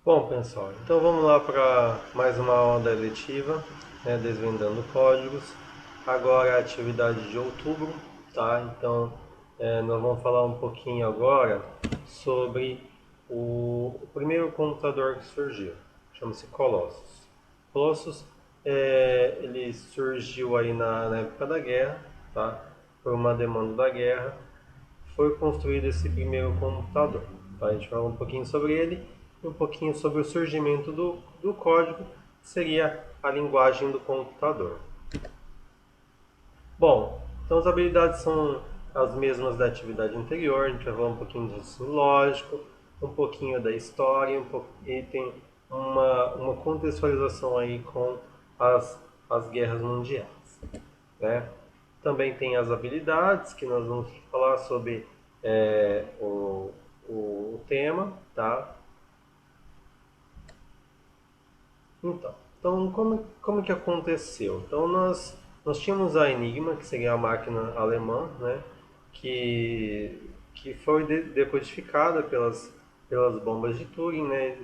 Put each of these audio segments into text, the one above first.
Bom, pessoal, então vamos lá para mais uma aula da eletiva, né, desvendando códigos. Agora é a atividade de outubro, tá? Então nós vamos falar um pouquinho agora sobre o primeiro computador que surgiu, chama-se Colossus. Colossus ele surgiu aí na época da guerra, tá? Por uma demanda da guerra foi construído esse primeiro computador. Tá? A gente vai falar um pouquinho sobre ele e um pouquinho sobre o surgimento do código, que seria a linguagem do computador. Bom, então as habilidades são as mesmas da atividade anterior, a gente vai falar um pouquinho do raciocínio lógico, um pouquinho da história, e tem uma contextualização aí com as guerras mundiais. Né? Também tem as habilidades, que nós vamos falar sobre o tema, tá? Então como que aconteceu? Então nós tínhamos a Enigma, que seria a máquina alemã, né? Que foi decodificada pelas bombas de Turing, né?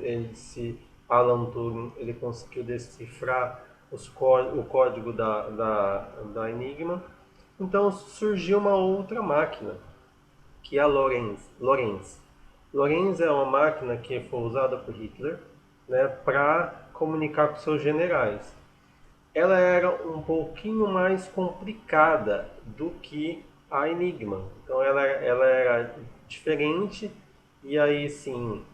Alan Turing ele conseguiu decifrar o código da Enigma. Então surgiu uma outra máquina, que é a Lorenz é uma máquina que foi usada por Hitler, né, para comunicar com seus generais. Ela era um pouquinho mais complicada do que a Enigma. Então ela era diferente e aí sim,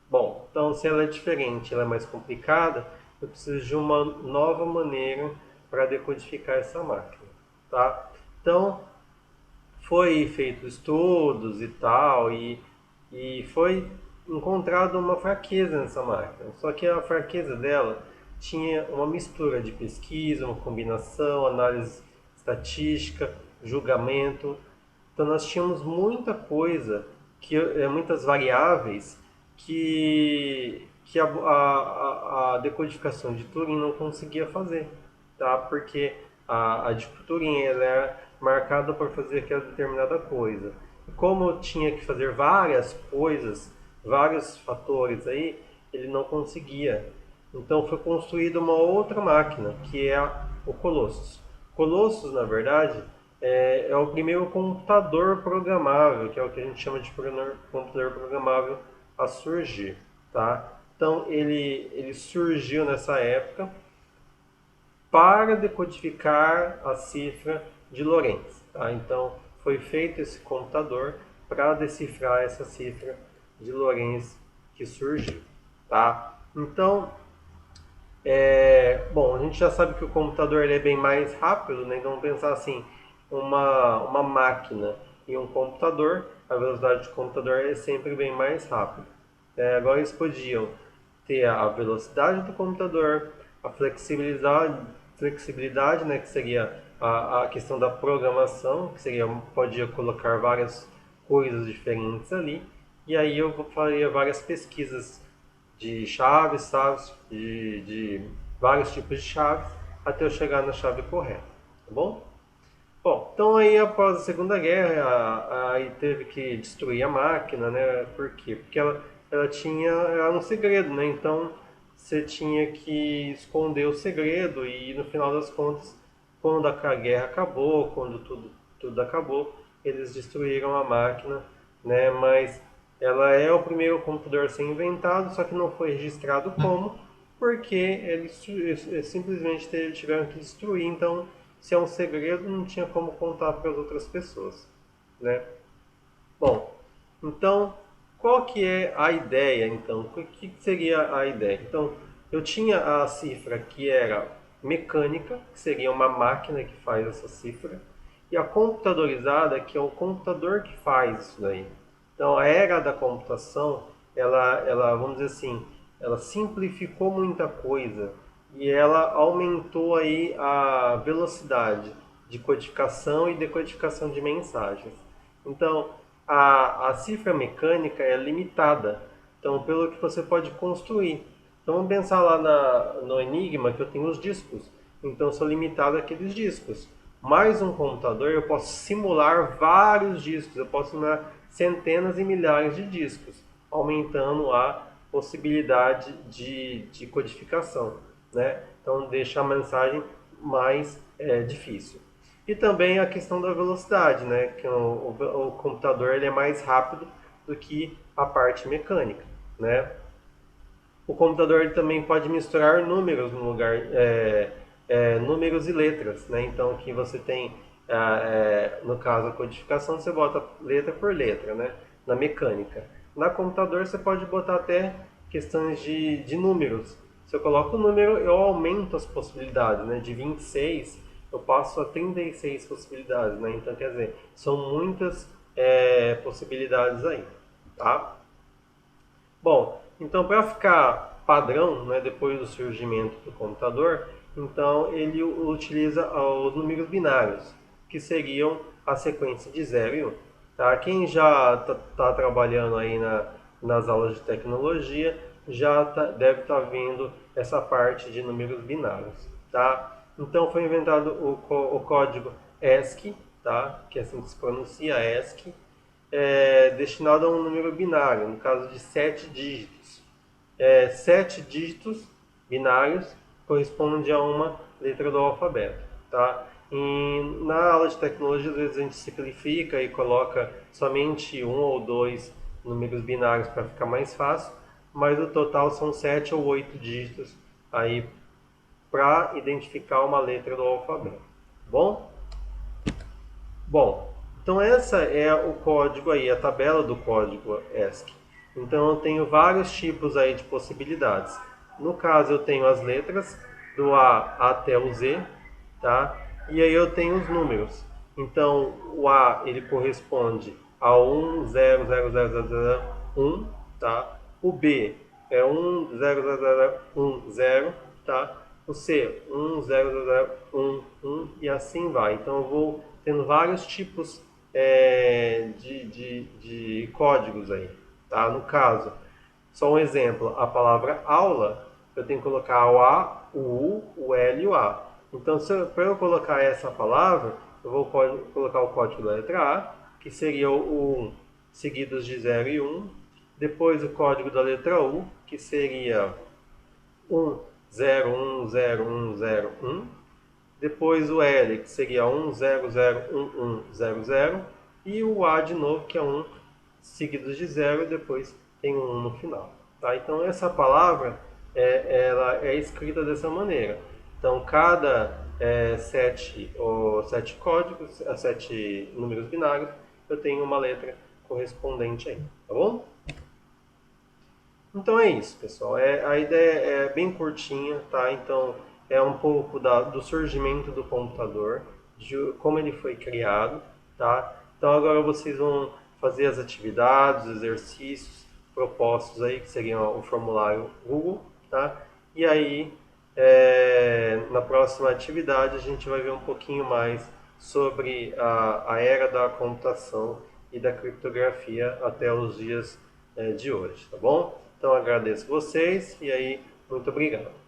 bom, então se ela é diferente, ela é mais complicada, eu preciso de uma nova maneira para decodificar essa máquina, tá? Então foi feito estudos e tal, e foi encontrado uma fraqueza nessa máquina. Só que a fraqueza dela tinha uma mistura de pesquisa, uma combinação, análise estatística, julgamento. Então nós tínhamos muita coisa, muitas variáveis que a decodificação de Turing não conseguia fazer, tá? Porque a de Turing ela era marcada por fazer aquela determinada coisa. E como tinha que fazer várias coisas, vários fatores aí, ele não conseguia. Então foi construída uma outra máquina, que é o Colossus. Colossus, na verdade, é o primeiro computador programável, que é o que a gente chama de computador programável a surgir, tá? Então ele surgiu nessa época para decodificar a cifra de Lorenz, tá? Então foi feito esse computador para decifrar essa cifra de Lorenz que surgiu, tá? Então bom, a gente já sabe que o computador ele é bem mais rápido, né? Então vamos pensar assim, uma máquina e um computador, a velocidade do computador é sempre bem mais rápida. Agora eles podiam ter a velocidade do computador, a flexibilidade, né, que seria a questão da programação, que seria podia colocar várias coisas diferentes ali, e aí eu faria várias pesquisas de chaves, chaves de vários tipos de chaves, até eu chegar na chave correta, tá bom? Bom, então aí após a Segunda Guerra, aí teve que destruir a máquina, né? Por quê? Porque ela tinha, era um segredo, né? Então você tinha que esconder o segredo e no final das contas, quando a guerra acabou, quando tudo acabou, eles destruíram a máquina, né? Mas ela é o primeiro computador a ser inventado, só que não foi registrado como, porque eles simplesmente tiveram que destruir. Então, se é um segredo, não tinha como contar para as outras pessoas, né? Bom, então, qual que é a ideia, então? O que seria a ideia? Então, eu tinha a cifra que era mecânica, que seria uma máquina que faz essa cifra, e a computadorizada, que é o computador que faz isso daí. Então, a era da computação, vamos dizer assim, ela simplificou muita coisa e ela aumentou aí a velocidade de codificação e decodificação de mensagens. Então, a cifra mecânica é limitada, então pelo que você pode construir. Então vamos pensar lá no Enigma que eu tenho os discos, então sou limitado àqueles discos. Mais um computador eu posso simular vários discos, eu posso simular centenas e milhares de discos, aumentando possibilidade de codificação, né? Então deixa a mensagem mais difícil. E também a questão da velocidade, né? Que o computador ele é mais rápido do que a parte mecânica, né? O computador ele também pode misturar números no lugar, números e letras, né? Então aqui você tem, no caso a codificação, você bota letra por letra, né? Na mecânica. Na computador você pode botar até questões de números. Se eu coloco o número, eu aumento as possibilidades, né? De 26 eu passo a 36 possibilidades, né? Então quer dizer, são muitas possibilidades aí, tá? Bom, então para ficar padrão, né, depois do surgimento do computador, então ele utiliza os números binários, que seriam a sequência de 0 e 1. Tá? Quem já está trabalhando aí nas aulas de tecnologia já deve estar vendo essa parte de números binários. Tá? Então foi inventado o código ASCII, tá? Que é assim que se pronuncia, ASCII, destinado a um número binário, no caso de 7 dígitos. 7 dígitos binários corresponde a uma letra do alfabeto. Tá? Na aula de tecnologia, às vezes a gente simplifica e coloca somente um ou dois números binários para ficar mais fácil, mas o total são 7 ou 8 dígitos aí para identificar uma letra do alfabeto. Bom? Bom, então essa é o código aí, a tabela do código ASCII. Então eu tenho vários tipos aí de possibilidades. No caso eu tenho as letras do A até o Z, tá? E aí eu tenho os números. Então o A ele corresponde a 1, 0, 0, 0, 0, 0, 1, tá? O B é 1, 0, 0, 0, 1, 0, tá? O C, 1, 0, 0, 0, 1, 1 e assim vai. Então eu vou tendo vários tipos de códigos aí, tá? No caso, só um exemplo, a palavra aula, eu tenho que colocar o A, o U, o L e o A. Então, para eu colocar essa palavra, eu vou colocar o código da letra A, que seria o 1, seguidos de 0 e 1. Depois o código da letra U, que seria 1, 0, 1, 0, 1, 0, 1. Depois o L, que seria 1, 0, 0, 1, 1, 0, 0. E o A de novo, que é 1, seguidos de 0 e depois tem um 1 no final. Tá? Então essa palavra ela é escrita dessa maneira. Então cada sete códigos, sete números binários, eu tenho uma letra correspondente aí. Tá bom? Então é isso, pessoal. A ideia é bem curtinha, tá? Então é um pouco do surgimento do computador, de como ele foi criado, tá? Então agora vocês vão fazer as atividades, os exercícios propostos aí, que seriam o formulário Google, tá? E aí, na próxima atividade, a gente vai ver um pouquinho mais sobre a era da computação e da criptografia até os dias de hoje, tá bom? Então agradeço vocês e aí, muito obrigado.